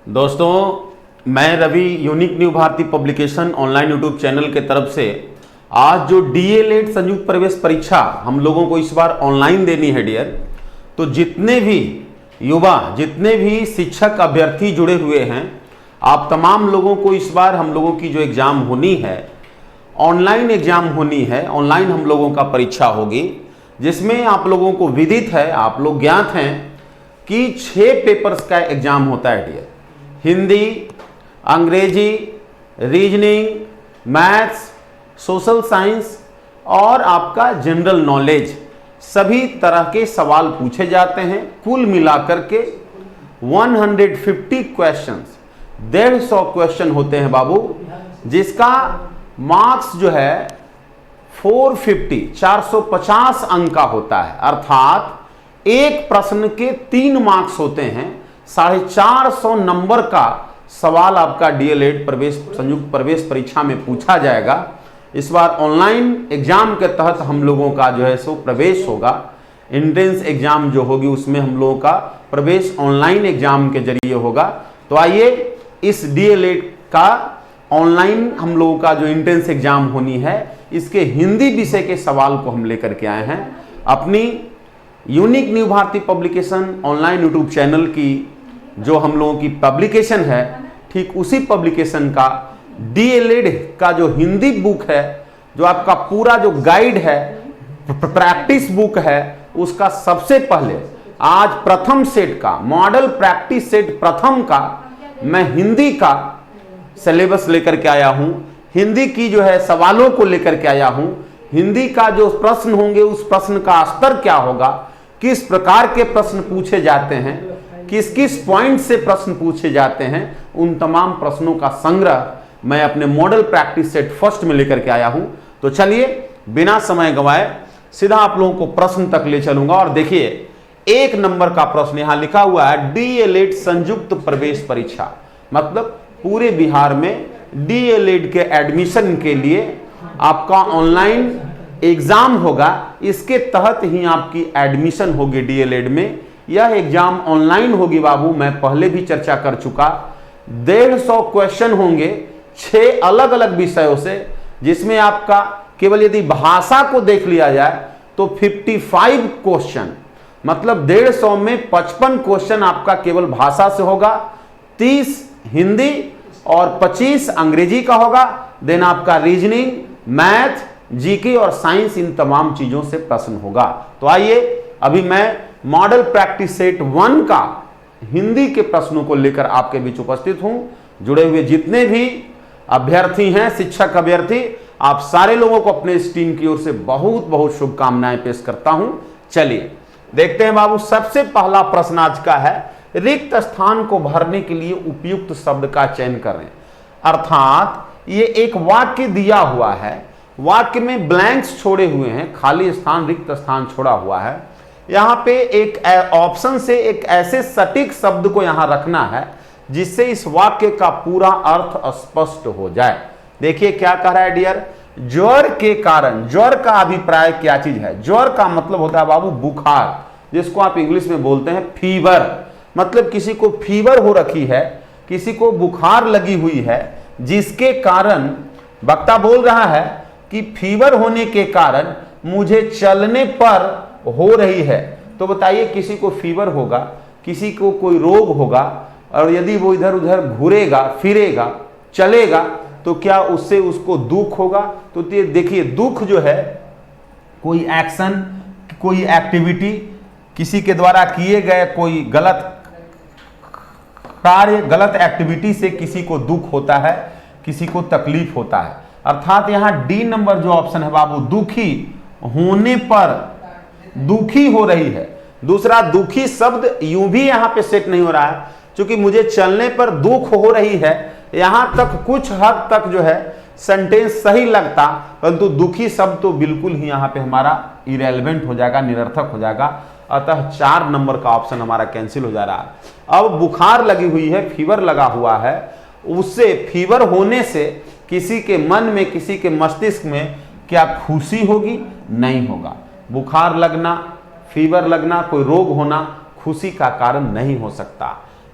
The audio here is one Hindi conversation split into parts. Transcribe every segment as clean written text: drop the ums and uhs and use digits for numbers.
दोस्तों, मैं Ravi unique new Bharti publication online YouTube channel के तरफ से आज जो डीएलएड संयुक्त प्रवेश परीक्षा हम लोगों को इस बार ऑनलाइन देनी है डियर, तो जितने भी युवा, जितने भी शिक्षक अभ्यर्थी जुड़े हुए हैं, आप तमाम लोगों को इस बार हम लोगों की जो एग्ज़ाम होनी है, ऑनलाइन एग्ज़ाम होनी है, ऑनलाइन हम लोगों का परीक्षा होगी, जिसमें आप लोगों को विदित है, आप लोग ज्ञात हैं कि 6 पेपर्स का एग्ज़ाम होता है डियर। हिंदी, अंग्रेजी, रीजनिंग, मैथ्स, सोशल साइंस और आपका जनरल नॉलेज, सभी तरह के सवाल पूछे जाते हैं। कुल मिलाकर के 150 क्वेश्चंस, 150 क्वेश्चन होते हैं बाबू, जिसका मार्क्स जो है 450 अंक का होता है। अर्थात एक प्रश्न के 3 मार्क्स होते हैं। 450 नंबर का सवाल आपका डीएलएड संयुक्त प्रवेश परीक्षा में पूछा जाएगा। इस बार ऑनलाइन एग्जाम के तहत हम लोगों का जो है सो प्रवेश होगा। एंट्रेंस एग्जाम जो होगी उसमें हम लोगों का प्रवेश ऑनलाइन एग्जाम के जरिए होगा। तो आइए इस डीएलएड का ऑनलाइन हम लोगों का जो एंट्रेंस एग्जाम होनी है, इसके हिंदी विषय के सवाल को हम लेकर के आए हैं। अपनी unique new Bharti publication online YouTube channel की जो हम लोगों की पब्लिकेशन है, ठीक उसी पब्लिकेशन का डीएलएड का जो हिंदी बुक है, जो आपका पूरा जो गाइड है, प्रैक्टिस बुक है, उसका सबसे पहले आज प्रथम सेट का मॉडल प्रैक्टिस सेट प्रथम का मैं हिंदी का सिलेबस लेकर के आया हूं। हिंदी की जो है सवालों को लेकर के आया हूं। हिंदी का जो प्रश्न होंगे उस प्रश्न का स्तर क्या होगा, किस प्रकार के प्रश्न पूछे जाते हैं, किस किस पॉइंट से प्रश्न पूछे जाते हैं, उन तमाम प्रश्नों का संग्रह मैं अपने मॉडल प्रैक्टिस सेट फर्स्ट में लेकर के आया हूं। तो चलिए बिना समय गंवाए सीधा आप लोगों को प्रश्न तक ले चलूंगा। और देखिए 1 नंबर का प्रश्न यहां लिखा हुआ है, डीएलएड संयुक्त प्रवेश परीक्षा, मतलब पूरे बिहार में डीएलएड के एडमिशन के लिए आपका ऑनलाइन एग्जाम होगा। इसके तहत ही आपकी एडमिशन होगी डीएलएड में। यह एग्जाम ऑनलाइन होगी बाबू, मैं पहले भी चर्चा कर चुका। 150 क्वेश्चन होंगे 6 अलग अलग विषयों से, जिसमें आपका केवल यदि भाषा को देख लिया जाए तो 55 क्वेश्चन, मतलब 150 में 55 क्वेश्चन आपका केवल भाषा से होगा, 30 हिंदी और 25 अंग्रेजी का होगा। देन आपका रीजनिंग, मैथ, जीके और साइंस, इन तमाम चीजों से प्रश्न होगा। तो आइए अभी मैं मॉडल प्रैक्टिस सेट 1 का हिंदी के प्रश्नों को लेकर आपके बीच उपस्थित हूं। जुड़े हुए जितने भी अभ्यर्थी हैं, शिक्षक अभ्यर्थी, आप सारे लोगों को अपने इस टीम की ओर से बहुत बहुत शुभकामनाएं पेश करता हूं। चलिए देखते हैं बाबू। सबसे पहला प्रश्न आज का है, रिक्त स्थान को भरने के लिए उपयुक्त शब्द का चयन करें। अर्थात ये एक वाक्य दिया हुआ है, वाक्य में ब्लैंक्स छोड़े हुए हैं, खाली स्थान, रिक्त स्थान छोड़ा हुआ है। यहां पे एक ऑप्शन से एक ऐसे सटीक शब्द को यहां रखना है जिससे इस वाक्य का पूरा अर्थ स्पष्ट हो जाए। देखिए क्या कह रहा है डियर, ज्वर के कारण। ज्वर का अभिप्राय क्या चीज है? ज्वर का मतलब होता है बाबू बुखार, जिसको आप इंग्लिश में बोलते हैं फीवर। मतलब किसी को फीवर हो रखी है, किसी को बुखार लगी हुई है, जिसके कारण वक्ता बोल रहा है कि फीवर होने के कारण मुझे चलने पर हो रही है। तो बताइए किसी को फीवर होगा, किसी को कोई रोग होगा, और यदि वो इधर उधर घूरेगा, फिरेगा, चलेगा, तो क्या उससे उसको दुख होगा? तो देखिए दुख जो है कोई एक्शन, कोई एक्टिविटी, किसी के द्वारा किए गए कोई गलत कार्य, गलत एक्टिविटी से किसी को दुख होता है, किसी को तकलीफ होता है। अर्थात यहां डी नंबर जो ऑप्शन है बाबू, दुखी होने पर, दुखी हो रही है। दूसरा, दुखी शब्द यूं भी यहां पे सेट नहीं हो रहा है, क्योंकि मुझे चलने पर दुख हो रही है, यहां तक कुछ हद तक जो है सेंटेंस सही लगता, परंतु दुखी शब्द तो बिल्कुल ही यहां पे हमारा इरेलेवेंट हो जाएगा, निरर्थक हो जाएगा। अतः 4 नंबर का ऑप्शन हमारा कैंसिल हो जा रहा है। अब बुखार लगी हुई है, फीवर लगा हुआ है, उससे फीवर होने से किसी के मन में, किसी के मस्तिष्क में क्या खुशी होगी? नहीं होगा। बुखार लगना, फीवर लगना, कोई रोग होना खुशी का कारण नहीं हो सकता।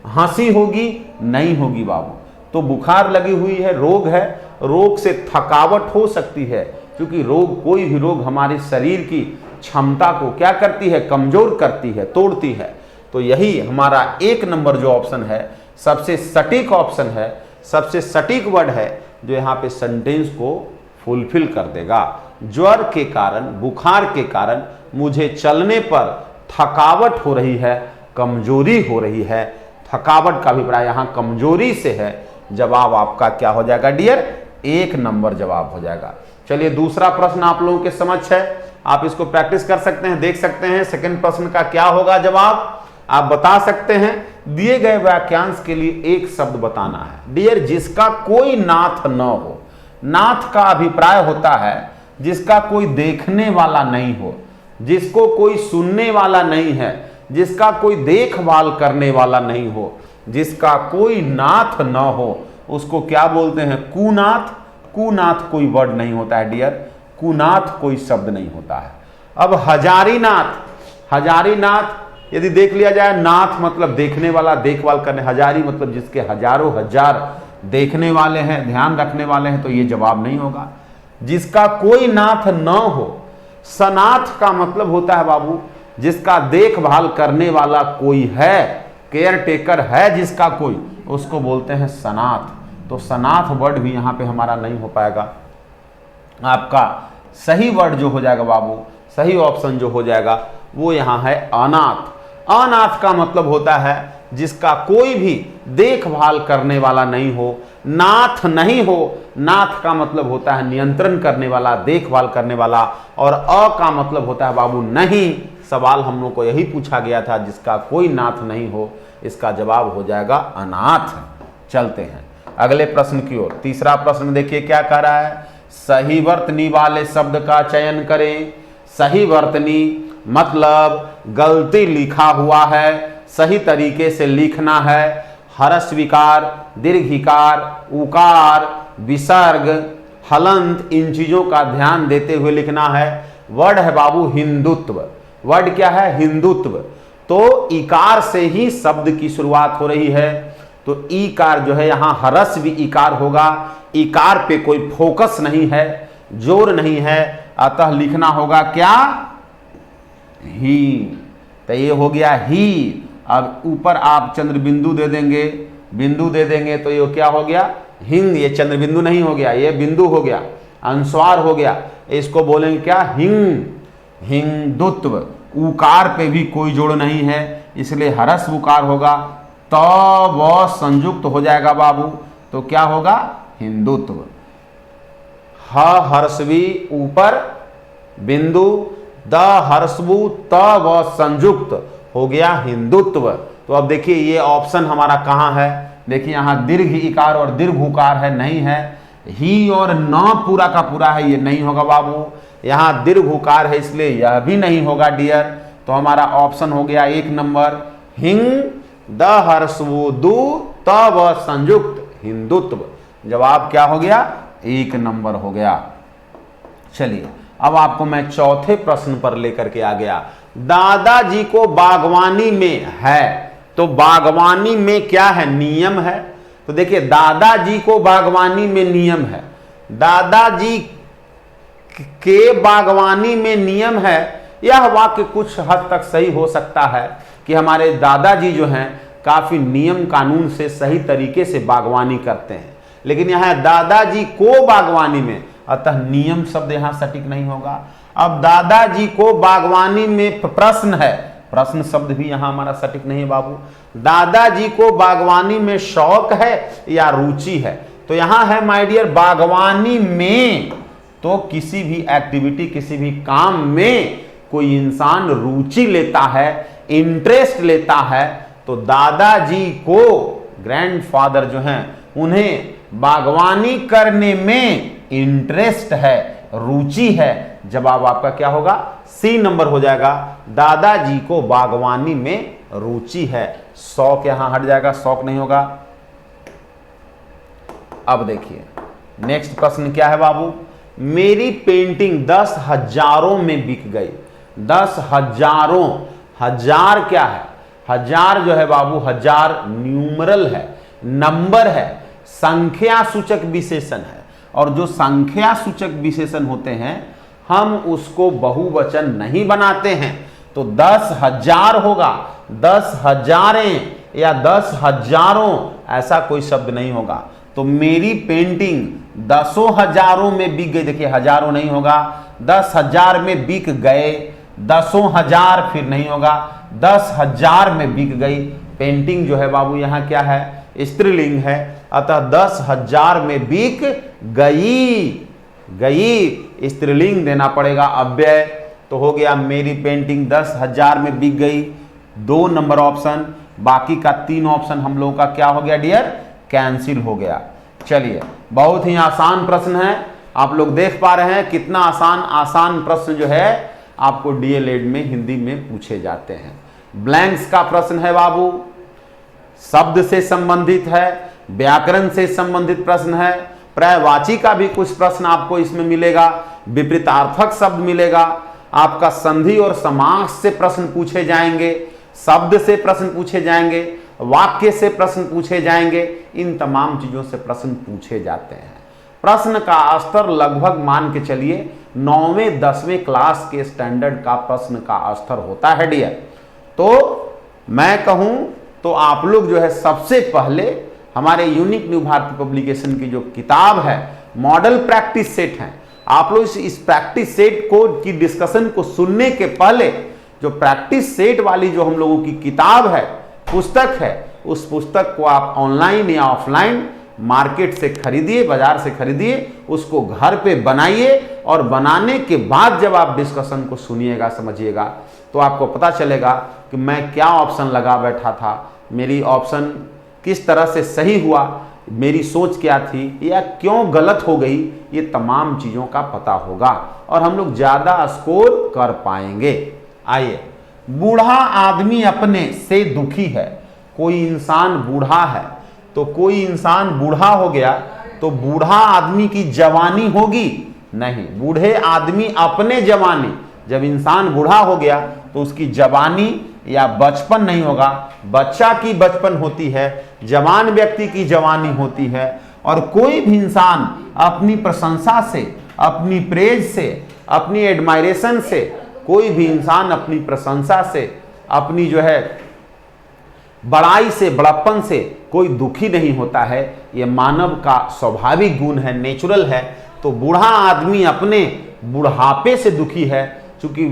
हंसी होगी? नहीं होगी बाबू। तो बुखार लगी हुई है, रोग है, रोग से थकावट हो सकती है, क्योंकि रोग, कोई भी रोग हमारे शरीर की क्षमता को क्या करती है? कमजोर करती है, तोड़ती है। तो यही हमारा 1 नंबर जो ऑप्शन है सबसे सटीक ऑप्शन है, सबसे सटीक वर्ड है जो यहाँ पे सेंटेंस को फुलफिल कर देगा। ज्वर के कारण, बुखार के कारण मुझे चलने पर थकावट हो रही है, कमजोरी हो रही है। थकावट का अभिप्राय यहाँ कमजोरी से है। जवाब आपका क्या हो जाएगा डियर? 1 नंबर जवाब हो जाएगा। चलिए दूसरा प्रश्न आप लोगों के समक्ष है, आप इसको प्रैक्टिस कर सकते हैं, देख सकते हैं सेकंड प्रश्न का क्या होगा जवाब, आप बता सकते हैं। दिए गए वाक्यांश के लिए एक शब्द बताना है डियर, जिसका कोई नाथ न हो। नाथ का अभिप्राय होता है जिसका कोई देखने वाला नहीं हो, जिसको कोई सुनने वाला नहीं है, जिसका कोई देखभाल करने वाला नहीं हो, जिसका कोई नाथ न हो, उसको क्या बोलते हैं? कुनाथ। कुनाथ कोई वर्ड नहीं होता है डियर, कुनाथ कोई शब्द नहीं होता है। अब हजारीनाथ, हजारीनाथ यदि देख लिया जाए, नाथ मतलब देखने वाला, देखभाल करने, हजारी मतलब जिसके हजारों हजार देखने वाले हैं, ध्यान रखने वाले हैं, तो ये जवाब नहीं होगा। जिसका कोई नाथ न हो। सनाथ का मतलब होता है बाबू जिसका देखभाल करने वाला कोई है, केयर टेकर है जिसका कोई, उसको बोलते हैं सनाथ। तो सनाथ वर्ड भी यहाँ पे हमारा नहीं हो पाएगा। आपका सही वर्ड जो हो जाएगा बाबू, सही ऑप्शन जो हो जाएगा वो यहाँ है अनाथ। अनाथ का मतलब होता है जिसका कोई भी देखभाल करने वाला नहीं हो, नाथ नहीं हो। नाथ का मतलब होता है नियंत्रण करने वाला, देखभाल करने वाला, और अ का मतलब होता है बाबू नहीं। सवाल हम लोग को यही पूछा गया था, जिसका कोई नाथ नहीं हो, इसका जवाब हो जाएगा अनाथ। चलते हैं अगले प्रश्न की ओर। तीसरा प्रश्न देखिए क्या कह रहा है, सही वर्तनी वाले शब्द का चयन करें। सही वर्तनी मतलब गलती लिखा हुआ है, सही तरीके से लिखना है। हरस विकार, दीर्घिकार, उकार, विसर्ग, हलंत, इन चीजों का ध्यान देते हुए लिखना है। वर्ड है बाबू हिंदुत्व। वर्ड क्या है? हिंदुत्व। तो इकार से ही शब्द की शुरुआत हो रही है, तो ईकार जो है यहां हरस्व इकार होगा। इकार पे कोई फोकस नहीं है, जोर नहीं है, अतः लिखना होगा क्या? ही। तो ये हो गया ही। अब ऊपर आप चंद्र बिंदु दे देंगे, बिंदु दे देंगे, तो ये क्या हो गया? हिंग। ये चंद्र बिंदु नहीं हो गया, ये बिंदु हो गया, अनुस्वार हो गया। इसको बोलेंगे क्या? हिंग। हिंदुत्व। उकार पे भी कोई जोड़ नहीं है, इसलिए हरस्व उकार होगा। त व संयुक्त हो जाएगा बाबू, तो क्या होगा? हिंदुत्व। ह हर्षवी ऊपर बिंदु, द हर्षवु त व संयुक्त हो गया हिंदुत्व। तो अब देखिए ये ऑप्शन हमारा कहाँ है? देखिए यहाँ दीर्घ इकार और दीर्घ उकार है, नहीं है। ही और न पूरा का पूरा है, ये नहीं होगा बाबू। यहाँ दीर्घ उकार है, इसलिए यह भी नहीं होगा डियर। तो हमारा ऑप्शन हो गया 1 नंबर, हिंग द हर्षवु दु त व संयुक्त हिंदुत्व। जवाब क्या हो गया? 1 नंबर हो गया। चलिए अब आपको मैं चौथे प्रश्न पर लेकर के आ गया। दादाजी को बागवानी में है, तो बागवानी में क्या है? नियम है। तो देखिए दादाजी को बागवानी में नियम है, दादाजी के बागवानी में नियम है। यह वाक्य कुछ हद तक सही हो सकता है कि हमारे दादाजी जो हैं काफी नियम कानून से सही तरीके से बागवानी करते हैं, लेकिन यहां दादाजी को बागवानी में, अतः नियम शब्द यहां सटीक नहीं होगा। अब दादाजी को बागवानी में प्रश्न है, प्रश्न शब्द भी यहां हमारा सटीक नहीं है बाबू। दादाजी को बागवानी में शौक है या रुचि है? तो यहां है माय डियर बागवानी में, तो किसी भी एक्टिविटी, किसी भी काम में कोई इंसान रुचि लेता है, इंटरेस्ट लेता है, तो दादाजी को, ग्रैंडफादर जो हैं, उन्हें बागवानी करने में इंटरेस्ट है, रुचि है। जवाब आपका क्या होगा? सी नंबर हो जाएगा। दादाजी को बागवानी में रुचि है। शौक यहां हट जाएगा, शौक नहीं होगा। अब देखिए नेक्स्ट प्रश्न क्या है बाबू? मेरी पेंटिंग 10,000 में बिक गई। 10,000, हजार क्या है? हजार जो है बाबू, हजार न्यूमरल है, नंबर है, संख्या सूचक विशेषण है। और जो संख्या सूचक विशेषण होते हैं हम उसको बहुवचन नहीं बनाते हैं। तो 10,000 होगा, 10,000 या 10,000, ऐसा कोई शब्द नहीं होगा। तो मेरी पेंटिंग 10,000 में बिक गई, देखिए हजारों नहीं होगा, 10,000 में बिक गए, 10,000 फिर नहीं होगा, 10,000 में बिक गई। पेंटिंग जो है बाबू यहाँ क्या है, स्त्रीलिंग है, अतः 10,000 में बिक गई, गई स्त्रीलिंग देना पड़ेगा अव्यय। तो हो गया मेरी पेंटिंग 10,000 में बिक गई, 2 नंबर ऑप्शन, बाकी का 3 ऑप्शन हम लोगों का क्या हो गया डियर, कैंसिल हो गया। चलिए, बहुत ही आसान प्रश्न है, आप लोग देख पा रहे हैं कितना आसान प्रश्न जो है आपको डीएलएड में हिंदी में पूछे जाते हैं। ब्लैंक्स का प्रश्न है बाबू, शब्द से संबंधित है, व्याकरण से संबंधित प्रश्न है, पर्यायवाची का भी कुछ प्रश्न आपको इसमें मिलेगा, विपरीतार्थक शब्द मिलेगा, आपका संधि और समास से प्रश्न पूछे जाएंगे, शब्द से प्रश्न पूछे जाएंगे, वाक्य से प्रश्न पूछे जाएंगे, इन तमाम चीजों से प्रश्न पूछे जाते हैं। प्रश्न का स्तर लगभग मान के चलिए 9वें 10वें क्लास के स्टैंडर्ड का प्रश्न का स्तर होता है डियर। तो मैं कहूं तो आप लोग जो है सबसे पहले हमारे यूनिक न्यू भारती पब्लिकेशन की जो किताब है मॉडल प्रैक्टिस सेट है, आप लोग इस प्रैक्टिस सेट को की डिस्कशन को सुनने के पहले जो प्रैक्टिस सेट वाली जो हम लोगों की किताब है, पुस्तक है, उस पुस्तक को आप ऑनलाइन या ऑफलाइन मार्केट से खरीदिए, बाजार से खरीदिए, उसको घर पे बनाइए और बनाने के बाद जब आप डिस्कशन को सुनिएगा, समझिएगा, तो आपको पता चलेगा कि मैं क्या ऑप्शन लगा बैठा था, मेरी ऑप्शन किस तरह से सही हुआ, मेरी सोच क्या थी या क्यों गलत हो गई, ये तमाम चीज़ों का पता होगा और हम लोग ज़्यादा स्कोर कर पाएंगे। आइए, बूढ़ा आदमी अपने से दुखी है। कोई इंसान बूढ़ा है, तो कोई इंसान बूढ़ा हो गया तो बूढ़ा आदमी की जवानी होगी नहीं, बूढ़े आदमी अपने जवानी, जब इंसान बूढ़ा हो गया तो उसकी जवानी या बचपन नहीं होगा, बच्चा की बचपन होती है, जवान व्यक्ति की जवानी होती है। और कोई भी इंसान अपनी प्रशंसा से, अपनी प्रेज से, अपनी एडमायरेशन से, कोई भी इंसान अपनी प्रशंसा से, अपनी जो है बड़ाई से, बड़प्पन से कोई दुखी नहीं होता है, यह मानव का स्वाभाविक गुण है, नेचुरल है। तो बूढ़ा आदमी अपने बुढ़ापे से दुखी है, क्योंकि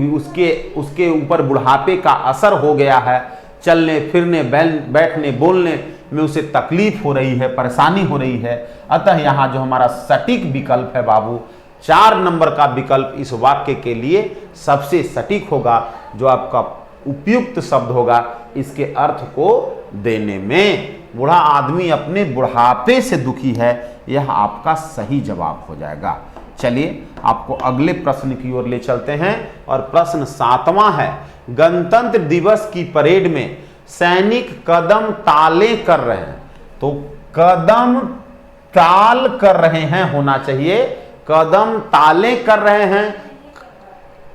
उसके ऊपर बुढ़ापे का असर हो गया है, चलने फिरने बैठने बोलने में उसे तकलीफ हो रही है, परेशानी हो रही है। अतः यहाँ जो हमारा सटीक विकल्प है बाबू, 4 नंबर का विकल्प इस वाक्य के लिए सबसे सटीक होगा, जो आपका उपयुक्त शब्द होगा इसके अर्थ को देने में। बूढ़ा आदमी अपने बुढ़ापे से दुखी है, यह आपका सही जवाब हो जाएगा। चलिए आपको अगले प्रश्न की ओर ले चलते हैं और प्रश्न 7वां है, गणतंत्र दिवस की परेड में सैनिक कदम ताले कर रहे हैं। तो कदम ताल कर रहे हैं होना चाहिए, कदम ताले कर रहे हैं,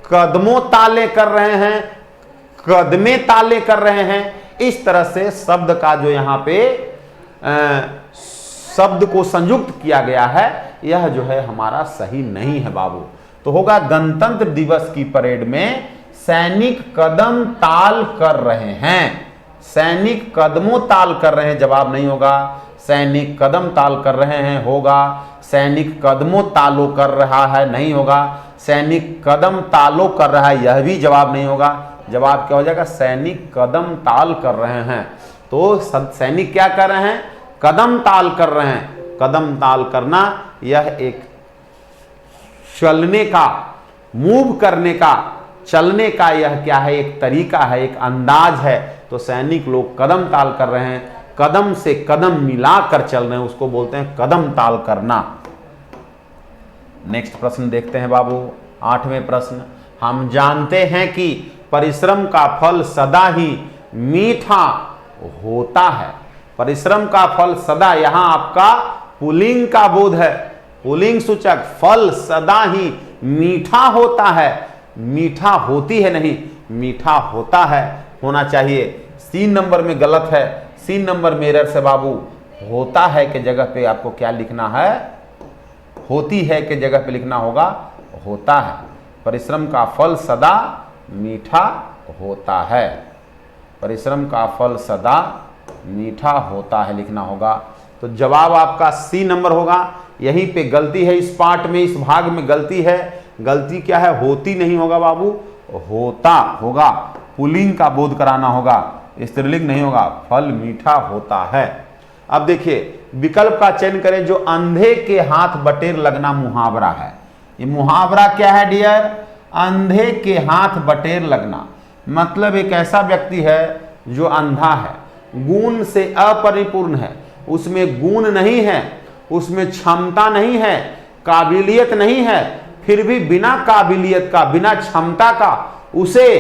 कदमों ताले कर रहे हैं, कदमे ताले कर रहे हैं, इस तरह से शब्द का जो यहाँ पे शब्द को संयुक्त किया गया है, यह जो है हमारा सही नहीं है बाबू। तो होगा गणतंत्र दिवस की परेड में सैनिक कदम ताल कर रहे हैं, सैनिक कदमों ताल कर रहे हैं, जवाब नहीं होगा। सैनिक कदम ताल कर रहे हैं होगा, सैनिक कदमों तालो कर रहा है नहीं होगा, सैनिक कदम तालो कर रहा है यह भी जवाब नहीं होगा। जवाब क्या हो जाएगा, सैनिक कदम ताल कर रहे हैं। तो सैनिक क्या कर रहे हैं, कदम ताल कर रहे हैं। कदम ताल करना यह एक चलने का, मूव करने का, चलने का यह क्या है, एक तरीका है, एक अंदाज है। तो सैनिक लोग कदम ताल कर रहे हैं, कदम से कदम मिलाकर चल रहे हैं, उसको बोलते हैं कदम ताल करना। नेक्स्ट प्रश्न देखते हैं बाबू, 8वें प्रश्न, हम जानते हैं कि परिश्रम का फल सदा ही मीठा होता है। परिश्रम का फल सदा, यहां आपका पुल्लिंग का बोध है, पुल्लिंग सूचक, फल सदा ही मीठा होता है, मीठा होती है नहीं, मीठा होता है होना चाहिए। 3 नंबर में गलत है, 3 नंबर में एरर से बाबू। होता है के जगह पे आपको क्या लिखना है, होती है के जगह पे लिखना होगा होता है। परिश्रम का फल सदा मीठा होता है, परिश्रम का फल सदा मीठा होता है लिखना होगा। तो जवाब आपका सी नंबर होगा। यहीं पे गलती है, इस पार्ट में, इस भाग में गलती है। गलती क्या है, होती नहीं होगा बाबू, होता होगा। पुल्लिंग का बोध कराना होगा, स्त्रीलिंग नहीं होगा। फल मीठा होता है। अब देखिए विकल्प का चयन करें। जो अंधे के हाथ बटेर लगना मुहावरा है। ये मुहावरा क्या है डियर, अंधे के हाथ बटेर लगना। मतलब एक ऐसा व्यक्ति है जो अंधा है, गुण से अपरिपूर्ण है, उसमें गुण नहीं है, उसमें क्षमता नहीं है, काबिलियत नहीं है, फिर भी बिना काबिलियत का, बिना क्षमता का उसे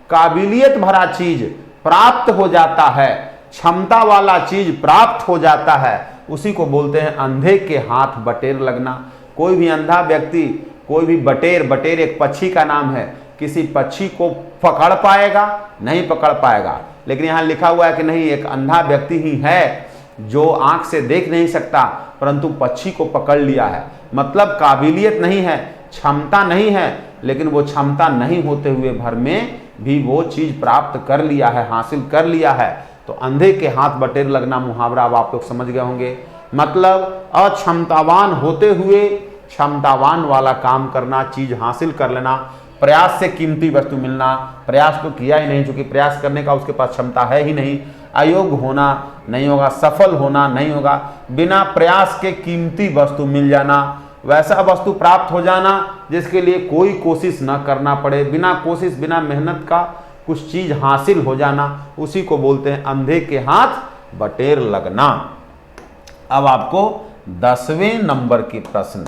काबिलियत भरा चीज प्राप्त हो जाता है, क्षमता वाला चीज प्राप्त हो जाता है, उसी को बोलते हैं अंधे के हाथ बटेर लगना। कोई भी अंधा व्यक्ति, कोई भी बटेर, बटेर एक पक्षी का नाम है, किसी पक्षी को पकड़ पाएगा? नहीं पकड़ पाएगा। लेकिन यहां लिखा हुआ है कि नहीं, एक अंधा व्यक्ति ही है जो आंख से देख नहीं सकता परंतु पक्षी को पकड़ लिया है। मतलब काबिलियत नहीं है, क्षमता नहीं है, लेकिन वो क्षमता नहीं होते हुए भर में भी वो चीज प्राप्त कर लिया है, हासिल कर लिया है। तो अंधे के हाथ बटेर लगना मुहावरा अब आप लोग समझ गए होंगे। मतलब अक्षमतावान होते हुए क्षमतावान वाला काम करना, चीज हासिल कर लेना, प्रयास से कीमती वस्तु मिलना। प्रयास तो किया ही नहीं, चूंकि प्रयास करने का उसके पास क्षमता है ही नहीं। अयोग्य होना नहीं होगा, सफल होना नहीं होगा, बिना प्रयास के कीमती वस्तु मिल जाना, वैसा वस्तु प्राप्त हो जाना जिसके लिए कोई कोशिश न करना पड़े, बिना कोशिश, बिना मेहनत का कुछ चीज हासिल हो जाना, उसी को बोलते हैं अंधे के हाथ बटेर लगना। अब आपको 10वें नंबर के प्रश्न,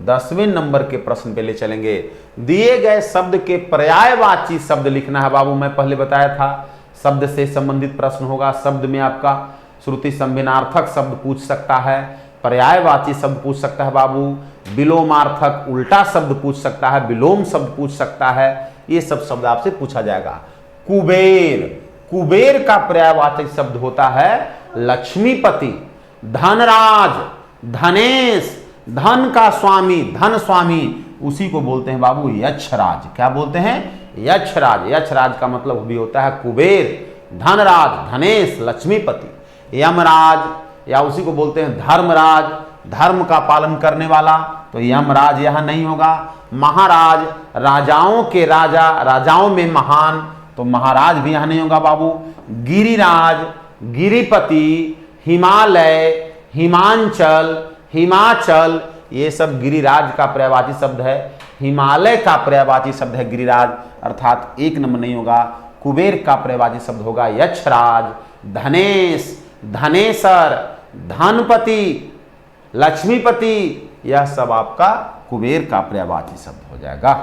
10वें नंबर के प्रश्न पे ले चलेंगे। दिए गए शब्द के पर्यायवाची शब्द लिखना है बाबू। मैं पहले बताया था शब्द से संबंधित प्रश्न होगा। शब्द में आपका श्रुति संविनार्थक शब्द पूछ सकता है, पर्यायवाची शब्द पूछ सकता है बाबू, विलोमार्थक उल्टा शब्द पूछ सकता है, विलोम शब्द पूछ सकता है। ये सब शब्द आपसे पूछा जाएगा। कुबेर, कुबेर का पर्यायवाचक शब्द होता है लक्ष्मीपति। धनराज, धनेश, धन का स्वामी, धन स्वामी, उसी को बोलते हैं बाबू यक्षराज। क्या बोलते हैं? यक्षराज। यक्षराज का मतलब भी होता है कुबेर, धनराज, धनेश, लक्ष्मीपति। यमराज या उसी को बोलते हैं धर्मराज, धर्म का पालन करने वाला, तो यमराज यहां नहीं होगा। महाराज, राजाओं के राजा, राजाओं में महान, तो महाराज भी यहां नहीं होगा बाबू। गिरिराज, गिरिपति, हिमालय, हिमांचल, हिमाचल, ये सब गिरिराज का पर्यायवाची शब्द है। हिमालय का पर्यायवाची शब्द है गिरिराज, अर्थात 1 नंबर नहीं होगा। कुबेर का पर्यायवाची शब्द होगा यक्षराज। धनेश, धनेसर, धनपति, लक्ष्मीपति, यह सब आपका कुबेर का पर्यायवाची शब्द हो जाएगा।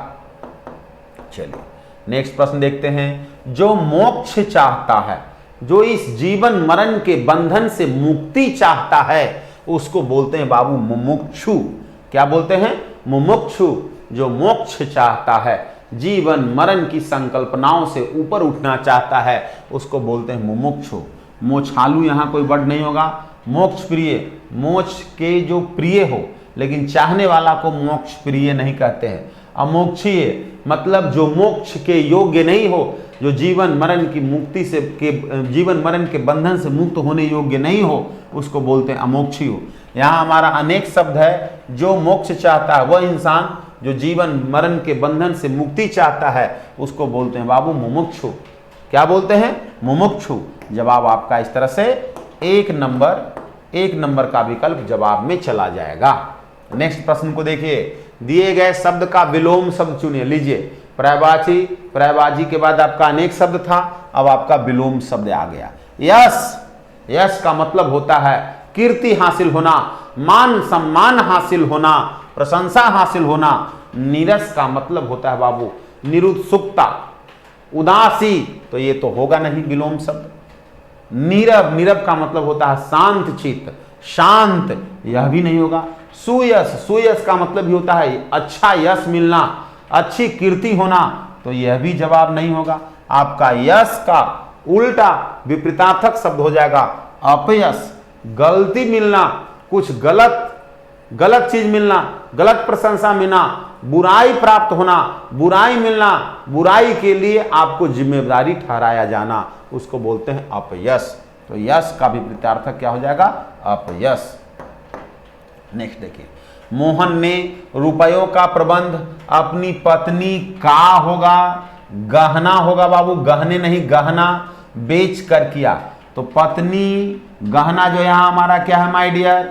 चलिए नेक्स्ट प्रश्न देखते हैं। जो मोक्ष चाहता है, जो इस जीवन मरण के बंधन से मुक्ति चाहता है, उसको बोलते हैं बाबू मुमुक्षु। क्या बोलते हैं? मुमुक्षु। जो मोक्ष चाहता है, जीवन मरण की संकल्पनाओं से ऊपर उठना चाहता है, उसको बोलते हैं मुमुक्षु। मोक्षालु यहां कोई वर्ड नहीं होगा। मोक्ष प्रिय, मोक्ष के जो प्रिय हो, लेकिन चाहने वाला को मोक्ष प्रिय नहीं कहते हैं। अमोक्षीय मतलब जो मोक्ष के योग्य नहीं हो, जो जीवन मरण की मुक्ति से जीवन मरण के बंधन से मुक्त होने योग्य नहीं हो, उसको बोलते हैं अमोक्षी हो। यहाँ हमारा अनेक शब्द है। जो मोक्ष चाहता है वह इंसान जो जीवन मरण के बंधन से मुक्ति चाहता है, उसको बोलते हैं बाबू मुमुक्षु। क्या बोलते हैं? मुमुक्षु। जवाब आपका इस तरह से 1 नंबर का विकल्प जवाब में चला जाएगा। नेक्स्ट प्रश्न को देखिए। दिए गए शब्द का विलोम शब्द चुनिए। लीजिए, पर्यायवाची, पर्यायवाची के बाद आपका अनेक शब्द था, अब आपका विलोम शब्द आ गया। यश, यश का मतलब होता है कीर्ति हासिल होना, मान सम्मान हासिल होना, प्रशंसा हासिल होना। नीरस का मतलब होता है बाबू निरुत्सुकता, उदासी, तो ये तो होगा नहीं विलोम शब्द। नीरव, नीरव का मतलब होता है शांत चित्त, शांत, यह भी नहीं होगा। सुयश, सुयश का मतलब भी होता है अच्छा यश मिलना, अच्छी कीर्ति होना, तो यह भी जवाब नहीं होगा। आपका यश का उल्टा विपरीतार्थक शब्द हो जाएगा अपयश, गलती मिलना, कुछ गलत चीज मिलना, गलत प्रशंसा मिलना, बुराई प्राप्त होना, बुराई मिलना, बुराई के लिए आपको जिम्मेदारी ठहराया जाना, उसको बोलते हैं अपयश। तो यश का विपरीतार्थक क्या हो जाएगा? अपयश। नेक्स्ट देखिए, मोहन ने रुपयों का प्रबंध अपनी पत्नी का होगा, गहना होगा बाबू, गहने नहीं गहना, बेच कर किया। तो पत्नी गहना जो यहां हमारा क्या है माय डियर?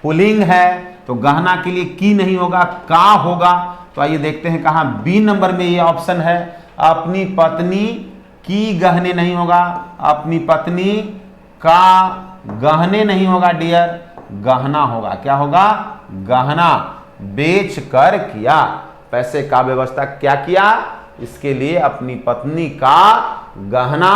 पुल्लिंग है, तो गहना के लिए की नहीं होगा, का होगा। तो आइए देखते हैं कहां, बी नंबर में ये ऑप्शन है, अपनी पत्नी की गहने नहीं होगा, अपनी पत्नी का गहने नहीं होगा डियर, गहना होगा। क्या होगा? गहना, बेच कर किया, पैसे का व्यवस्था क्या किया? इसके लिए अपनी पत्नी का गहना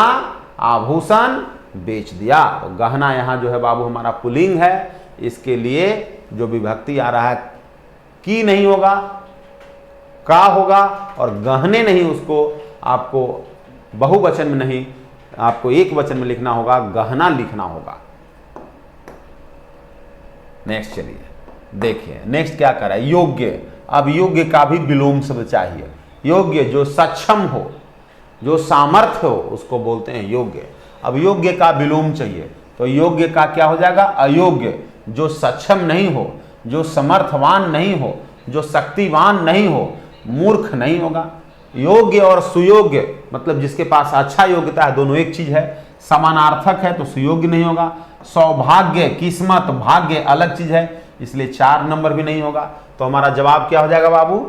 आभूषण बेच दिया। तो गहना यहां जो है बाबू हमारा पुल्लिंग है, इसके लिए जो विभक्ति आ रहा है की नहीं होगा, का होगा, और गहने नहीं, उसको आपको बहुवचन में नहीं, आपको एक वचन में लिखना होगा, गहना लिखना होगा। नेक्स्ट चलिए देखिए, नेक्स्ट क्या कर रहा है? योग्य। अब योग्य का भी विलोम शब्द चाहिए। योग्य जो सक्षम हो, जो सामर्थ्य हो, उसको बोलते हैं योग्य। अब योग्य का विलोम चाहिए, तो योग्य का क्या हो जाएगा? अयोग्य। जो सक्षम नहीं हो, जो समर्थवान नहीं हो, जो शक्तिवान नहीं हो, मूर्ख नहीं होगा। योग्य और सुयोग्य मतलब जिसके पास अच्छा योग्यता है, दोनों एक चीज है, समानार्थक है, तो सुयोग्य नहीं होगा। सौभाग्य, किस्मत, भाग्य अलग चीज है, इसलिए 4 नंबर भी नहीं होगा। तो हमारा जवाब क्या हो जाएगा बाबू?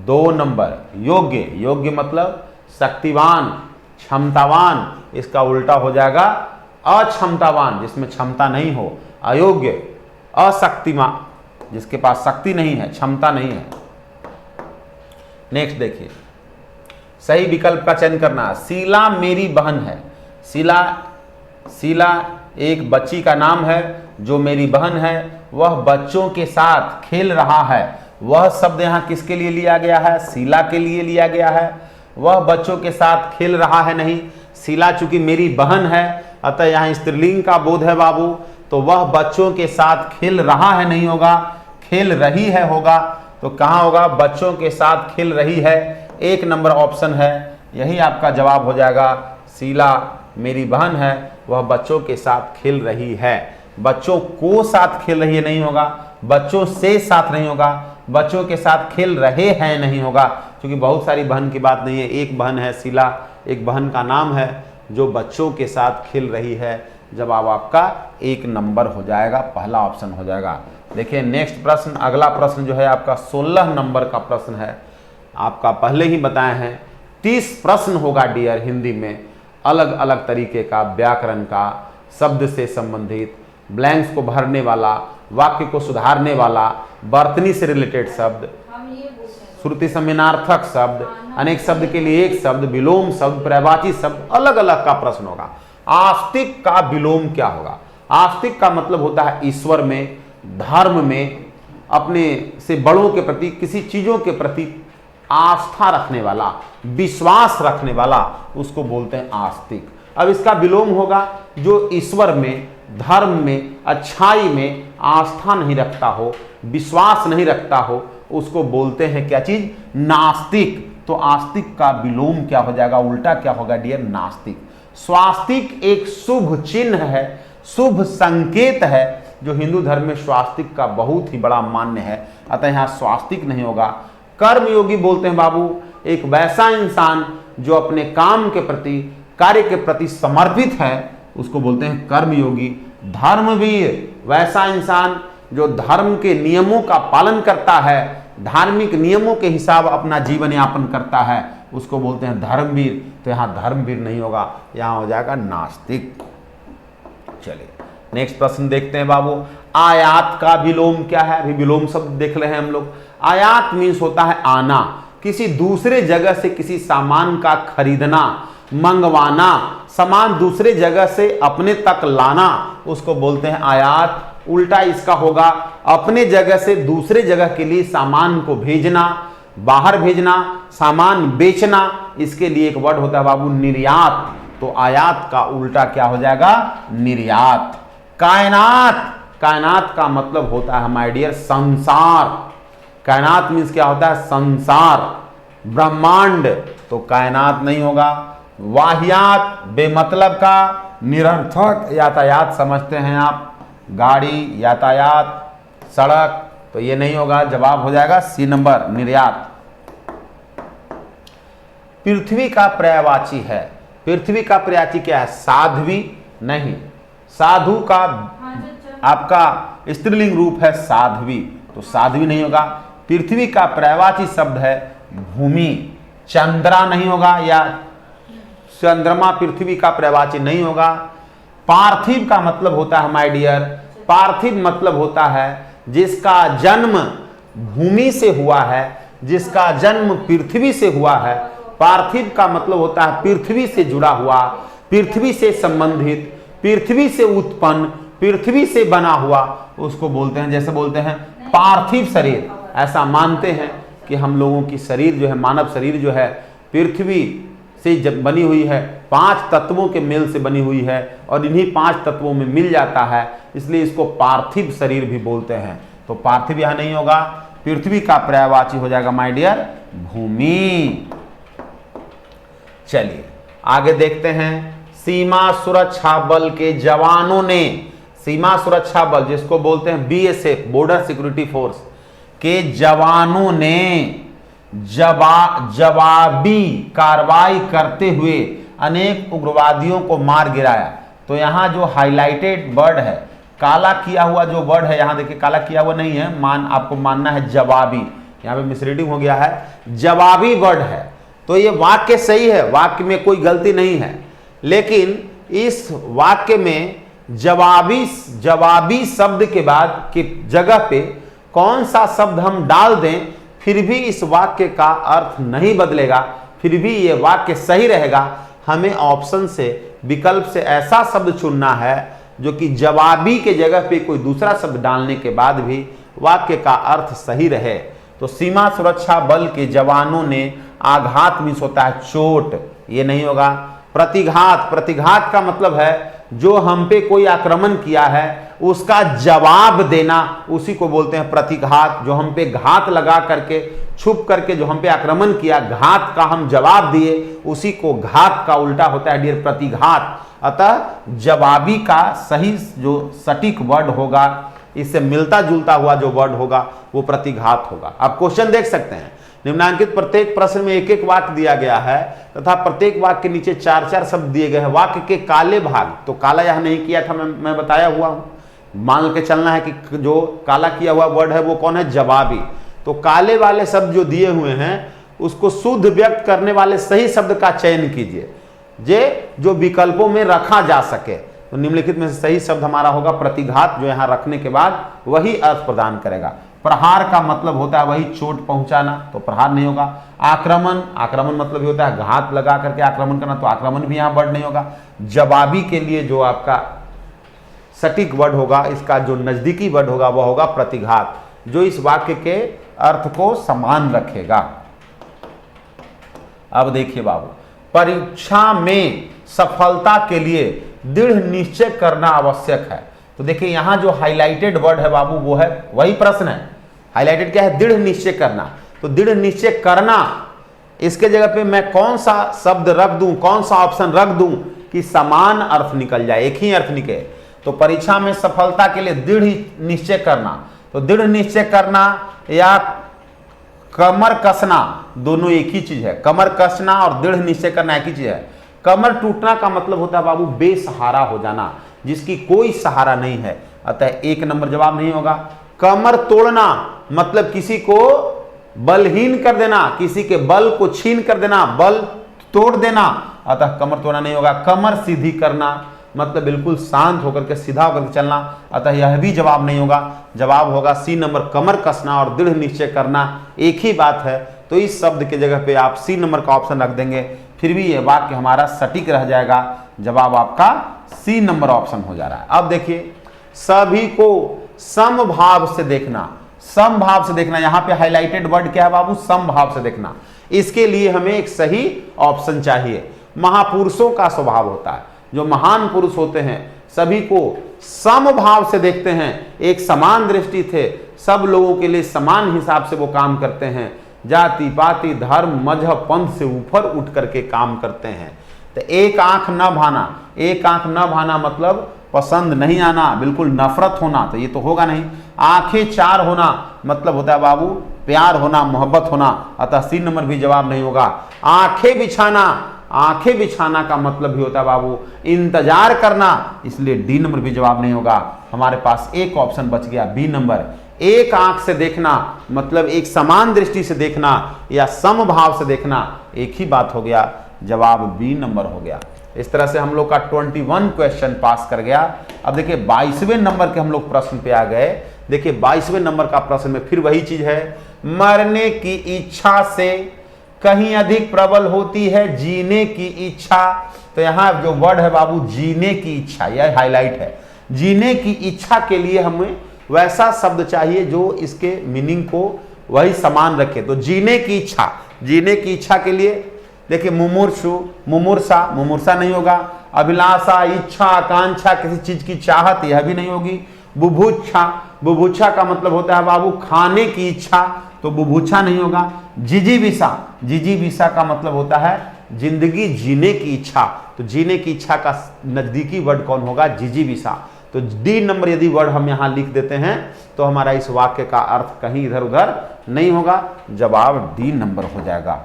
2 नंबर। योग्य, योग्य मतलब शक्तिवान, क्षमतावान, इसका उल्टा हो जाएगा अक्षमतावान, जिसमें क्षमता नहीं हो। अयोग्य, अशक्तिमान, जिसके पास शक्ति नहीं है, क्षमता नहीं है। नेक्स्ट देखिए, सही विकल्प का चयन करना। शीला मेरी बहन है। शीला एक बच्ची का नाम है जो मेरी बहन है, वह बच्चों के साथ खेल रहा है। वह शब्द यहाँ किसके लिए लिया गया है? शीला के लिए लिया गया है। वह बच्चों के साथ खेल रहा है नहीं, शीला चूंकि मेरी बहन है, अतः यहाँ स्त्रीलिंग का बोध है बाबू, तो वह बच्चों के साथ खेल रहा है नहीं होगा, खेल रही है होगा। तो कहाँ होगा? बच्चों के साथ खेल रही है, 1 नंबर ऑप्शन है, यही आपका जवाब हो जाएगा। शीला मेरी बहन है, वह बच्चों के साथ खेल रही है। बच्चों को साथ खेल रही है नहीं होगा, बच्चों से साथ नहीं होगा, बच्चों के साथ खेल रहे हैं नहीं होगा, क्योंकि बहुत सारी बहन की बात नहीं है, एक बहन है शीला, एक बहन का नाम है जो बच्चों के साथ खेल रही है। जवाब आपका 1 नंबर हो जाएगा, पहला ऑप्शन हो जाएगा। देखिए नेक्स्ट प्रश्न, अगला प्रश्न जो है आपका 16 नंबर का प्रश्न है। आपका पहले ही बताए हैं 30 प्रश्न होगा डियर हिंदी में, अलग अलग तरीके का, व्याकरण का, शब्द से संबंधित, ब्लैंक्स को भरने वाला, वाक्य को सुधारने वाला, वर्तनी से रिलेटेड शब्द, श्रुति समानार्थक शब्द, अनेक शब्द के लिए एक शब्द, विलोम शब्द, पर्यायवाची शब्द, अलग अलग का प्रश्न होगा। आस्तिक का विलोम क्या होगा? आस्तिक का मतलब होता है ईश्वर में, धर्म में, अपने से बड़ों के प्रति, किसी चीजों के प्रति आस्था रखने वाला, विश्वास रखने वाला, उसको बोलते हैं आस्तिक। अब इसका विलोम होगा जो ईश्वर में, धर्म में, अच्छाई में आस्था नहीं रखता हो, विश्वास नहीं रखता हो, उसको बोलते हैं क्या चीज? नास्तिक। तो आस्तिक का विलोम क्या हो जाएगा? उल्टा क्या होगा डियर? नास्तिक। स्वास्तिक एक शुभ चिन्ह है, शुभ संकेत है, जो हिंदू धर्म में स्वास्तिक का बहुत ही बड़ा मान्य है, अतः यहां स्वास्तिक नहीं होगा। कर्मयोगी बोलते हैं बाबू एक वैसा इंसान जो अपने काम के प्रति, कार्य के प्रति समर्पित है, उसको बोलते हैं कर्मयोगी। धर्मवीर वैसा इंसान जो धर्म के नियमों का पालन करता है, धार्मिक नियमों के हिसाब अपना जीवन यापन करता है, उसको बोलते हैं धर्मवीर। तो यहां धर्मवीर नहीं होगा, यहां हो जाएगा नास्तिक। चलिए नेक्स्ट प्रश्न देखते हैं बाबू। आयात का विलोम क्या है? अभी विलोम शब्द देख रहे हैं हम लोग। आयात मीन्स होता है आना, किसी दूसरे जगह से किसी सामान का खरीदना, मंगवाना, सामान दूसरे जगह से अपने तक लाना, उसको बोलते हैं आयात। उल्टा इसका होगा अपने जगह से दूसरे जगह के लिए सामान को भेजना, बाहर भेजना, सामान बेचना, इसके लिए एक वर्ड होता है बाबू निर्यात। तो आयात का उल्टा क्या हो जाएगा? निर्यात। कायनात, कायनात का मतलब होता है माय डियर संसार। कायनात मीन्स क्या होता है? संसार। ब्रह्मांड, तो कायनात नहीं होगा। वाहियात, बेमतलब का, निरर्थक यातायात समझते हैं आप, गाड़ी, यातायात, सड़क, तो ये नहीं होगा। जवाब हो जाएगा सी नंबर, निर्यात। पृथ्वी का पर्यायवाची है। पृथ्वी का पर्यायवाची क्या है? साध्वी नहीं। साधु का आपका स्त्रीलिंग रूप है साध्वी, तो साध्वी नहीं होगा। पृथ्वी का पर्यायवाची शब्द है भूमि। चंद्रा नहीं होगा, या चंद्रमा पृथ्वी का पर्यायवाची नहीं होगा। पार्थिव का मतलब होता है माय डियर, पार्थिव मतलब होता है जिसका जन्म भूमि से हुआ है, जिसका जन्म पृथ्वी से हुआ है। पार्थिव का मतलब होता है पृथ्वी से जुड़ा हुआ, पृथ्वी से संबंधित, पृथ्वी से उत्पन्न, पृथ्वी से बना हुआ, उसको बोलते हैं, जैसे बोलते हैं पार्थिव शरीर। ऐसा मानते हैं कि हम लोगों की शरीर जो है, मानव शरीर जो है, पृथ्वी से जब बनी हुई है, 5 तत्वों के मेल से बनी हुई है, और इन्हीं 5 तत्वों में मिल जाता है, इसलिए इसको पार्थिव शरीर भी बोलते हैं। तो पार्थिव यहां नहीं होगा। पृथ्वी का पर्यायवाची हो जाएगा माय डियर भूमि। चलिए आगे देखते हैं। सीमा सुरक्षा बल के जवानों ने, सीमा सुरक्षा बल जिसको बोलते हैं बीएसएफ, बॉर्डर सिक्योरिटी फोर्स के जवानों ने जवाबी कार्रवाई करते हुए अनेक उग्रवादियों को मार गिराया। तो यहां जो हाईलाइटेड वर्ड है, काला किया हुआ जो वर्ड है, यहां देखिए काला किया हुआ नहीं है, आपको मानना है जवाबी। यहां पे मिसरीडिंग हो गया है, जवाबी वर्ड है। तो ये वाक्य सही है, वाक्य में कोई गलती नहीं है, लेकिन इस वाक्य में जवाबी शब्द के बाद की जगह पे कौन सा शब्द हम डाल दें, फिर भी इस वाक्य का अर्थ नहीं बदलेगा, फिर भी ये वाक्य सही रहेगा। हमें ऑप्शन से, विकल्प से ऐसा शब्द चुनना है जो कि जवाबी के जगह पे कोई दूसरा शब्द डालने के बाद भी वाक्य का अर्थ सही रहे। तो सीमा सुरक्षा बल के जवानों ने आघात मीन्स होता है चोट, ये नहीं होगा। प्रतिघात, प्रतिघात का मतलब है जो हम पे कोई आक्रमण किया है उसका जवाब देना, उसी को बोलते हैं प्रतिघात। जो हम पे घात लगा करके, छुप करके जो हम पे आक्रमण किया, घात का हम जवाब दिए, उसी को घात का उल्टा होता है डियर प्रतिघात। अतः जवाबी का सही जो सटीक वर्ड होगा, इससे मिलता जुलता हुआ जो वर्ड होगा वो प्रतिघात होगा। आप क्वेश्चन देख सकते हैं, निम्नांकित प्रत्येक प्रश्न में एक एक वाक्य दिया गया है तथा प्रत्येक वाक्य के नीचे 4-4 शब्द दिए गए हैं। वाक्य के काले भाग, तो काला यहां नहीं किया था, मैं बताया हुआ हूं। मान के चलना है कि जो काला किया हुआ वर्ड है वो कौन है? जवाबी। तो काले वाले शब्द जो दिए हुए हैं उसको शुद्ध व्यक्त करने वाले सही शब्द का चयन कीजिए, जो विकल्पों में रखा जा सके। तो निम्नलिखित में से सही शब्द हमारा होगा प्रतिघात, जो यहां रखने के बाद वही अर्थ प्रदान करेगा। प्रहार का मतलब होता है वही चोट पहुंचाना, तो प्रहार नहीं होगा। आक्रमण, आक्रमण मतलब होता है घात लगा करके आक्रमण करना, तो आक्रमण भी यहां वर्ड नहीं होगा। जवाबी के लिए जो आपका सटीक वर्ड होगा, इसका जो नजदीकी वर्ड होगा वह होगा प्रतिघात, जो इस वाक्य के अर्थ को समान रखेगा। अब देखिए बाबू, परीक्षा में सफलता के लिए दृढ़ निश्चय करना आवश्यक है। तो देखिए यहां जो हाईलाइटेड वर्ड है बाबू वो है, वही प्रश्न है। हाईलाइटेड क्या है? दृढ़ निश्चय करना। तो दृढ़ निश्चय करना, इसके जगह पे मैं कौन सा शब्द रख दूं, कौन सा ऑप्शन रख दूं कि समान अर्थ निकल जाए, एक ही अर्थ निकले। तो परीक्षा में सफलता के लिए दृढ़ निश्चय करना, तो दृढ़ निश्चय करना या कमर कसना, दोनों एक ही चीज है। कमर कसना और दृढ़ निश्चय करना एक ही चीज है। कमर टूटना का मतलब होता है बाबू बेसहारा हो जाना, जिसकी कोई सहारा नहीं है, अतः 1 नंबर जवाब नहीं होगा। कमर तोड़ना मतलब किसी को बलहीन कर देना, किसी के बल को छीन कर देना, बल तोड़ देना, अतः कमर तोड़ना नहीं होगा। कमर सीधी करना मतलब बिल्कुल शांत होकर के सीधा होकर के चलना, अतः यह भी जवाब नहीं होगा। जवाब होगा सी नंबर, कमर कसना और दृढ़ निश्चय करना एक ही बात है। तो इस शब्द के जगह पे आप सी नंबर का ऑप्शन रख देंगे, फिर भी यह वाक्य हमारा सटीक रह जाएगा। जवाब आपका सी नंबर ऑप्शन हो जा रहा है। अब देखिए, सभी को समभाव से देखना, समभाव से देखना, यहां पे हाईलाइटेड वर्ड क्या है बाबू? समभाव से देखना। इसके लिए हमें एक सही ऑप्शन चाहिए। महापुरुषों का स्वभाव होता है। जो महान पुरुष होते हैं सभी को समभाव से देखते हैं, एक समान दृष्टि थे, सब लोगों के लिए समान हिसाब से वो काम करते हैं, जाति पाति धर्म मजहब पंथ से ऊपर उठ करके काम करते हैं। तो एक आंख न भाना, एक आंख न भाना मतलब पसंद नहीं आना, बिल्कुल नफरत होना, तो ये तो होगा नहीं। आंखें चार होना मतलब होता है बाबू प्यार होना, मोहब्बत होना, अतः 3 नंबर भी जवाब नहीं होगा। आंखें बिछाना, आंखें बिछाना का मतलब भी होता है बाबू इंतजार करना, इसलिए डी नंबर भी जवाब नहीं होगा। हमारे पास एक ऑप्शन बच गया बी नंबर। एक आंख से देखना मतलब एक समान दृष्टि से देखना या समभाव से देखना, एक ही बात हो गया, जवाब बी नंबर हो गया। इस तरह से हम लोग का 21 क्वेश्चन पास कर गया। अब देखिए 22वें नंबर के हम लोग प्रश्न पे आ गए। देखिए 22वें नंबर का प्रश्न में फिर वही चीज है, मरने की इच्छा से कहीं अधिक प्रबल होती है जीने की इच्छा। तो यहां जो वर्ड है बाबू जीने की इच्छा, यह हाईलाइट है। जीने की इच्छा के लिए हमें वैसा शब्द चाहिए जो इसके मीनिंग को वही समान रखे। तो जीने की इच्छा, जीने की इच्छा के लिए देखिए मुमूर्षु, मुमूर्षा, मुमूर्षा नहीं होगा। अभिलाषा, इच्छा, आकांक्षा, किसी चीज की चाहत, यह भी नहीं होगी। बुभुक्षा, बुभुक्षा का मतलब होता है बाबू खाने की इच्छा, तो बुभुक्षा नहीं होगा। जिजीविषा, जिजीविषा का मतलब होता है जिंदगी जीने की इच्छा, तो जीने की इच्छा का नजदीकी वर्ड कौन होगा? जिजीविषा। तो डी नंबर यदि वर्ड हम यहां लिख देते हैं तो हमारा इस वाक्य का अर्थ कहीं इधर उधर नहीं होगा, जवाब डी नंबर हो जाएगा।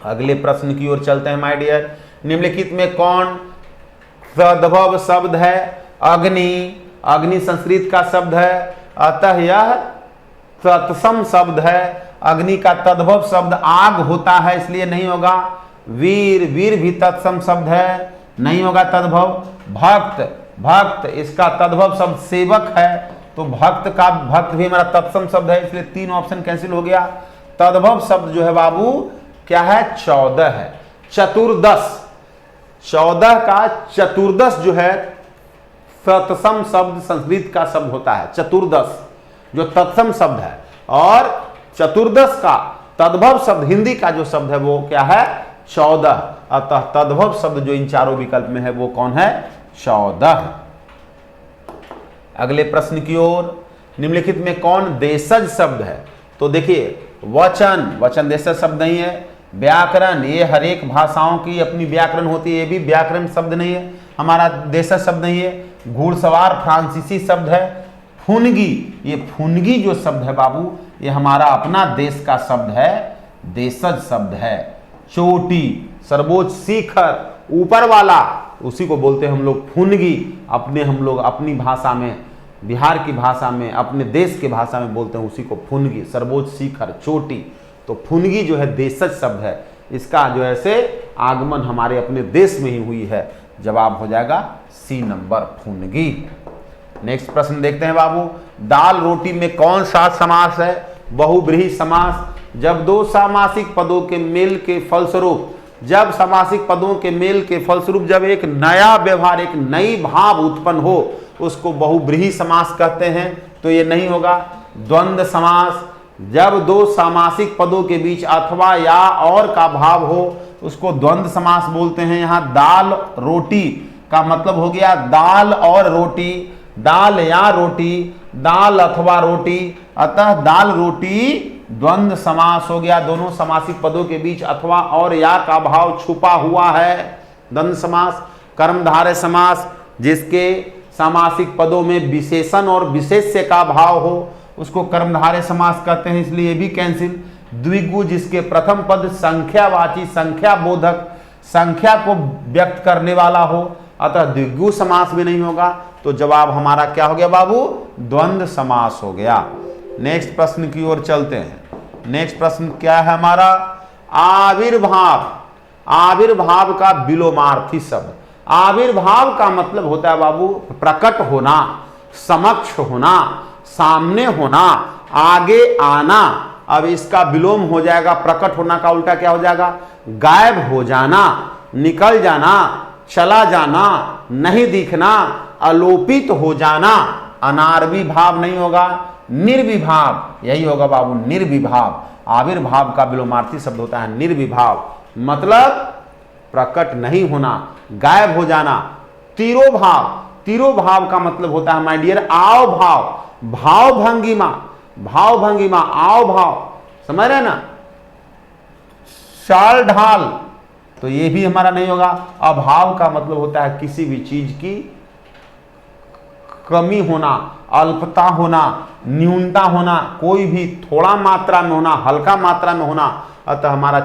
अगले प्रश्न की ओर चलते हैं माय डियर। निम्नलिखित में कौन तद्भव शब्द है? अग्नि, अग्नि संस्कृत का शब्द है, अतः यह तत्सम शब्द है। अग्नि का तद्भव शब्द आग होता है, इसलिए नहीं होगा। वीर, वीर भी तत्सम शब्द है, नहीं होगा तद्भव। भक्त, भक्त इसका तद्भव शब्द सेवक है, तो भक्त का भक्त भी हमारा तत्सम शब्द है, इसलिए 3 ऑप्शन कैंसिल हो गया। तद्भव शब्द जो है बाबू क्या है? 14 है। चतुर्दश, 14 का चतुर्दश जो है तत्सम शब्द संस्कृत का शब्द होता है, चतुर्दश जो तत्सम शब्द है, और चतुर्दश का तद्भव शब्द हिंदी का जो शब्द है वो क्या है? 14। अतः तद्भव शब्द जो इन चारों विकल्प में है वो कौन है? 14। अगले प्रश्न की ओर, निम्नलिखित में कौन देशज शब्द है? तो देखिए वचन, वचन देशज शब्द नहीं है। व्याकरण, ये हर एक भाषाओं की अपनी व्याकरण होती है, ये भी व्याकरण शब्द नहीं है, हमारा देशज शब्द नहीं है। घुड़सवार फ्रांसीसी शब्द है। फुनगी, ये फुनगी जो शब्द है बाबू ये हमारा अपना देश का शब्द है, देशज शब्द है। चोटी, सर्वोच्च शिखर, ऊपर वाला, उसी को बोलते हैं हम लोग फुनगी। अपने हम लोग अपनी भाषा में, बिहार की भाषा में, अपने देश की भाषा में बोलते हैं उसी को फुनगी, सर्वोच्च शिखर, चोटी। तो फुनगी जो है देशज शब्द है, इसका जो है से आगमन हमारे अपने देश में ही हुई है, जवाब हो जाएगा सी नंबर फुनगी। नेक्स्ट प्रश्न देखते हैं बाबू। दाल रोटी में कौन सा समास है? बहुब्रीहि समास। जब 2 सामासिक पदों के मेल के फलस्वरूप, जब सामासिक पदों के मेल के फलस्वरूप जब एक नया व्यवहार, एक नई भाव उत्पन्न हो, उसको बहुब्रीहि समास कहते हैं, तो ये नहीं होगा। द्वंद्व समास, जब 2 सामासिक पदों के बीच अथवा या और का भाव हो उसको द्वंद्व समास बोलते हैं। यहाँ दाल रोटी का मतलब हो गया दाल और रोटी, दाल या रोटी, दाल अथवा रोटी, अतः दाल रोटी द्वंद्व समास हो गया। दोनों समासिक पदों के बीच अथवा और या का भाव छुपा हुआ है, द्वंद्व समास। कर्मधारय समास, जिसके सामासिक पदों में विशेषण और विशेष्य का भाव हो उसको कर्मधारय समास कहते हैं, इसलिए ये भी कैंसिल। द्विगु, जिसके प्रथम पद संख्यावाची, संख्या बोधक, संख्या को व्यक्त करने वाला हो, अतः द्विगु समास भी नहीं होगा, तो जवाब हमारा क्या हो गया बाबू? द्वंद्व समास हो गया। नेक्स्ट प्रश्न की ओर चलते हैं। नेक्स्ट प्रश्न क्या है हमारा? आविर्भाव। आविर्भाव का विलोमार्थी शब्द। आविर्भाव का मतलब होता है बाबू प्रकट होना, समक्ष होना, सामने होना, आगे आना। अब इसका विलोम हो जाएगा, प्रकट होना का उल्टा क्या हो जाएगा? गायब हो जाना, निकल जाना, चला जाना, नहीं दिखना, अलोपित हो जाना। अनार्वी भाव नहीं होगा, निर्विभाव, यही होगा बाबू, निर्विभाव। आविर्भाव का विलोमार्थी शब्द होता है निर्विभाव, मतलब प्रकट नहीं होना, गायब हो जाना। तिरोभाव का मतलब होता है माय डियर आव भाव, भाव भंगिमा, भाव भंगिमा, आव भाव, समझ रहे ना। चाल ढाल, तो ये भी हमारा नहीं होगा। अभाव का मतलब होता है किसी भी चीज की कमी होना, अल्पता होना, न्यूनता होना, कोई भी थोड़ा मात्रा में होना, हल्का मात्रा में होना। अतः हमारा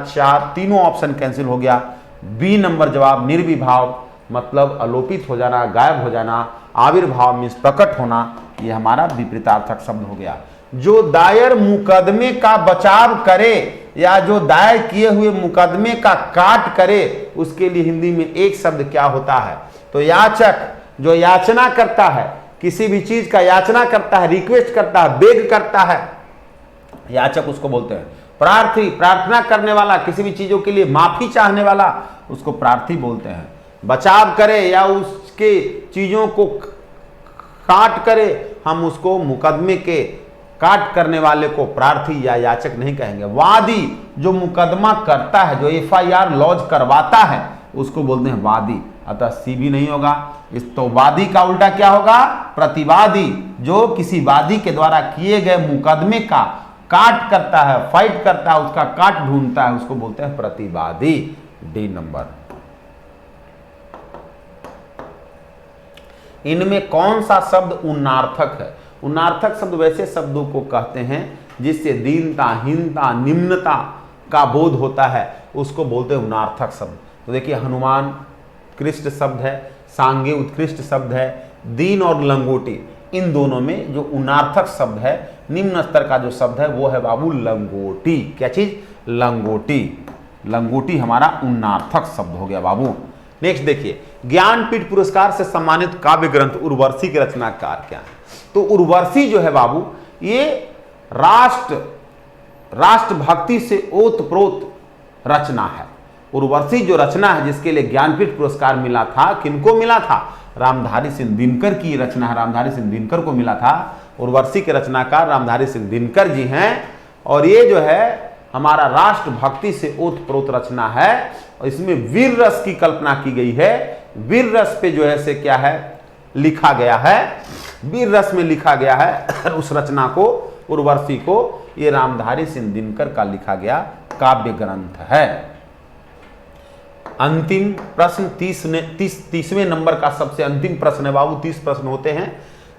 तीनों ऑप्शन कैंसिल हो गया। बी नंबर जवाब निर्विभाव मतलब अलोपित हो जाना, गायब हो जाना। आविर्भाव मीन्स प्रकट होना, ये हमारा विपरीतार्थक शब्द हो गया। जो दायर मुकदमे का बचाव करे या जो दायर किए हुए मुकदमे का काट करे, उसके लिए हिंदी में एक शब्द क्या होता है? तो याचक, जो याचना करता है, किसी भी चीज का याचना करता है, रिक्वेस्ट करता है, बेग करता है, याचक उसको बोलते हैं। प्रार्थी, प्रार्थना करने वाला, किसी भी चीजों के लिए माफी चाहने वाला, उसको प्रार्थी बोलते हैं। बचाव करे या उसके चीजों को काट करे, हम उसको मुकदमे के काट करने वाले को प्रार्थी या याचक नहीं कहेंगे। वादी, जो मुकदमा करता है, जो FIR लॉन्च करवाता है, उसको बोलते हैं वादी। अतः सी भी नहीं होगा। इस तो वादी का उल्टा क्या होगा? प्रतिवादी, जो किसी वादी के द्वारा किए गए मुकदमे का काट करता है, फाइट करता है, उसका काट ढूंढता है, उसको बोलते हैं प्रतिवादी। D number. इनमें कौन सा शब्द उन्नार्थक है? उन्नार्थक शब्द वैसे शब्दों को कहते हैं जिससे दीनता, हीनता, निम्नता का बोध होता है, उसको बोलते हैं उन्नार्थक शब्द। तो देखिए, हनुमान उत्कृष्ट शब्द है, सांगे उत्कृष्ट शब्द है, दीन और लंगोटी, इन दोनों में जो उन्नार्थक शब्द है, निम्न स्तर का जो शब्द है, वो है बाबू लंगोटी। क्या चीज? लंगोटी। लंगोटी हमारा उन्नार्थक शब्द हो गया बाबू। नेक्स्ट देखिए, ज्ञानपीठ पुरस्कार से सम्मानित काव्य ग्रंथ उर्वशी के रचनाकार क्या है? तो उर्वशी जो है बाबू, ये राष्ट्रभक्ति से ओतप्रोत रचना है। उर्वशी जो रचना है, जिसके लिए ज्ञानपीठ पुरस्कार मिला था, किनको मिला था? रामधारी सिंह दिनकर की रचना है, रामधारी सिंह दिनकर को मिला था। उर्वशी के रचनाकार रामधारी सिंह दिनकर जी हैं, और ये जो है हमारा राष्ट्रभक्ति से ओतप्रोत रचना है, और इसमें वीर रस की कल्पना की गई है। वीर रस पे जो है से क्या है लिखा गया है, वीर रस में लिखा गया है उस रचना को, उर्वशी को, ये रामधारी सिंह दिनकर का लिखा गया काव्य ग्रंथ है। अंतिम प्रश्न 30वें नंबर का सबसे अंतिम प्रश्न है बाबू। 30 प्रश्न होते हैं।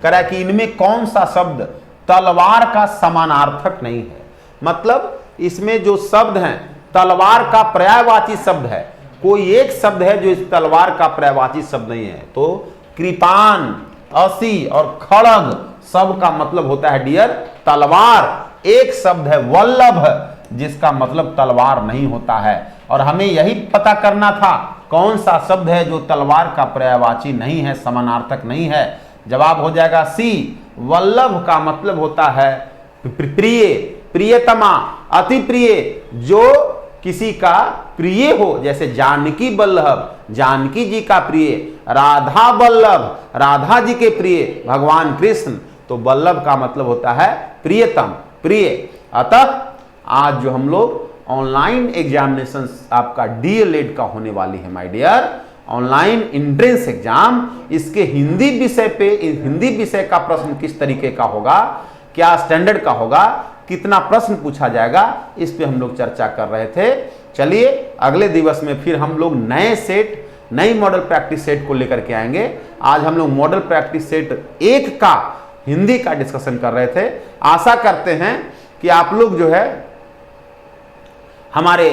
कह रहा है कि इनमें कौन सा शब्द तलवार का समानार्थक नहीं है? मतलब इसमें जो शब्द हैं, तलवार का पर्यायवाची शब्द है, कोई एक शब्द है जो इस तलवार का पर्यायवाची शब्द नहीं है। तो कृपान, असी और खड़ग सब का मतलब होता है डियर तलवार। एक शब्द है वल्लभ, जिसका मतलब तलवार नहीं होता है। और हमें यही पता करना था कौन सा शब्द है जो तलवार का पर्यायवाची नहीं है, समानार्थक नहीं है। जवाब हो जाएगा सी। वल्लभ का मतलब होता है प्रिय, प्रियतमा, अति प्रिय, जो किसी का प्रिय हो, जैसे जानकी वल्लभ, जानकी जी का प्रिय, राधा वल्लभ, राधा जी के प्रिय, भगवान कृष्ण। तो वल्लभ का मतलब होता है प्रियतम, प्रिय। अतः आज जो हम लोग ऑनलाइन एग्जामिनेशन आपका DLED का होने वाली है my dear, online entrance exam, इसके हिंदी विषय पे, हिंदी विषय का प्रश्न किस तरीके का होगा, क्या स्टैंडर्ड का होगा, कितना प्रश्न पूछा जाएगा, इस पे हम लोग चर्चा कर रहे थे। चलिए अगले दिवस में फिर हम लोग नए सेट, नई मॉडल प्रैक्टिस सेट को लेकर के आएंगे। आज हम लोग मॉडल प्रैक्टिस सेट 1 का हिंदी का डिस्कशन कर रहे थे। आशा करते हैं कि आप लोग जो है हमारे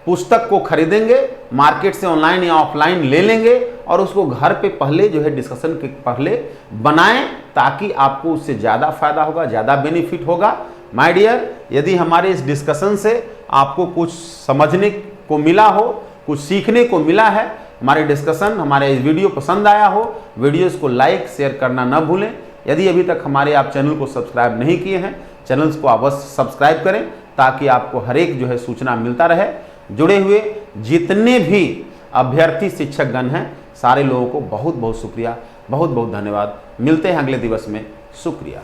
पुस्तक को खरीदेंगे, मार्केट से ऑनलाइन या ऑफलाइन ले लेंगे, और उसको घर पे पहले जो है डिस्कशन के पहले बनाएं, ताकि आपको उससे ज़्यादा फायदा होगा, ज़्यादा बेनिफिट होगा। माय डियर, यदि हमारे इस डिस्कशन से आपको कुछ समझने को मिला हो, कुछ सीखने को मिला है, हमारे डिस्कशन, हमारे इस वीडियो पसंद आया हो, वीडियोस को लाइक शेयर करना न भूलें। यदि अभी तक हमारे आप चैनल को सब्सक्राइब नहीं किए हैं, चैनल्स को अवश्य सब्सक्राइब करें, ताकि आपको हर एक जो है सूचना मिलता रहे। जुड़े हुए जितने भी अभ्यर्थी शिक्षक गण हैं, सारे लोगों को बहुत बहुत शुक्रिया, बहुत बहुत धन्यवाद। मिलते हैं अगले दिवस में। शुक्रिया।